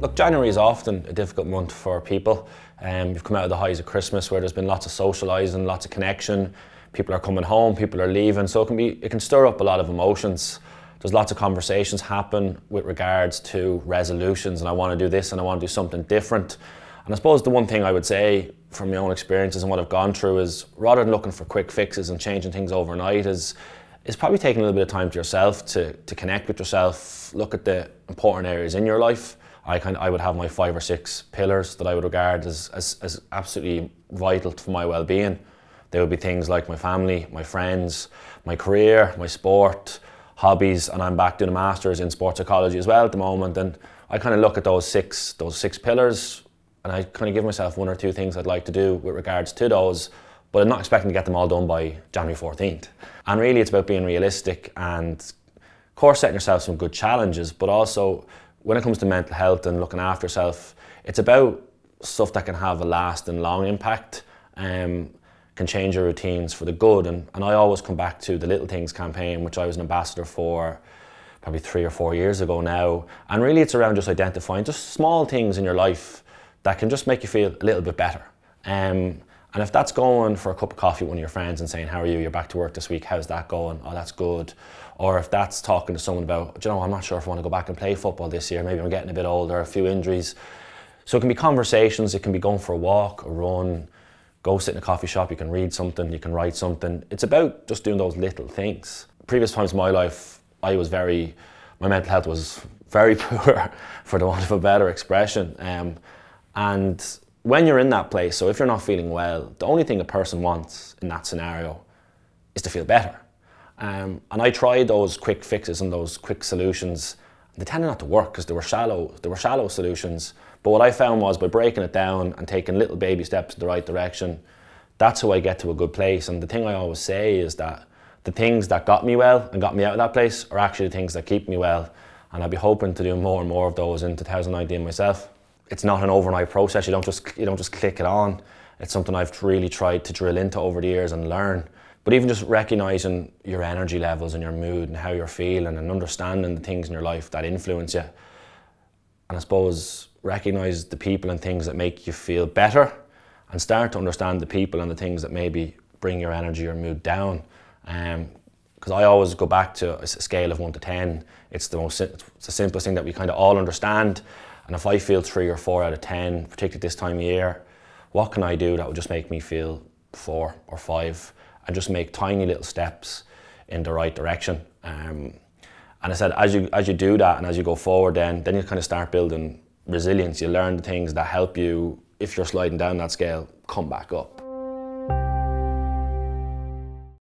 Look, January is often a difficult month for people. You've come out of the highs of Christmas where there's been lots of socialising, lots of connection. People are coming home, people are leaving, so it can stir up a lot of emotions. There's lots of conversations happen with regards to resolutions, and I want to do this and I want to do something different. And I suppose the one thing I would say from my own experiences and what I've gone through is, rather than looking for quick fixes and changing things overnight, is probably taking a little bit of time to yourself to connect with yourself, look at the important areas in your life. I would have my 5 or 6 pillars that I would regard as absolutely vital for my well-being. They would be things like my family, my friends, my career, my sport, hobbies, and I'm back doing a master's in sports psychology as well at the moment. And I kind of look at those six pillars, and I kind of give myself 1 or 2 things I'd like to do with regards to those, but I'm not expecting to get them all done by January 14th. And really it's about being realistic and, of course, setting yourself some good challenges, but also when it comes to mental health and looking after yourself, it's about stuff that can have a lasting, long impact, can change your routines for the good. And I always come back to the Little Things campaign, which I was an ambassador for probably 3 or 4 years ago now. And really it's around just identifying just small things in your life that can just make you feel a little bit better. And if that's going for a cup of coffee with one of your friends and saying, how are you? You're back to work this week. How's that going? Oh, that's good. Or if that's talking to someone about, do you know, I'm not sure if I want to go back and play football this year. Maybe I'm getting a bit older, a few injuries. So it can be conversations. It can be going for a walk, a run, go sit in a coffee shop. You can read something, you can write something. It's about just doing those little things. Previous times in my life, my mental health was very poor, for the want of a better expression. And when you're in that place, so if you're not feeling well, the only thing a person wants in that scenario is to feel better. And I tried those quick fixes and those quick solutions. They tended not to work because they were shallow solutions. But what I found was, by breaking it down and taking little baby steps in the right direction, that's how I get to a good place. And the thing I always say is that the things that got me well and got me out of that place are actually the things that keep me well. And I'll be hoping to do more and more of those in 2019 myself. It's not an overnight process. You don't just click it on. It's something I've really tried to drill into over the years and learn. But even just recognising your energy levels and your mood and how you're feeling and understanding the things in your life that influence you. And I suppose recognise the people and things that make you feel better, and start to understand the people and the things that maybe bring your energy or mood down. Because I always go back to a scale of 1 to 10. It's the simplest thing that we kind of all understand. And if I feel 3 or 4 out of 10, particularly this time of year, what can I do that would just make me feel 4 or 5? And just make tiny little steps in the right direction. And I said, as you do that and as you go forward, then you kind of start building resilience. You learn the things that help you, if you're sliding down that scale, come back up.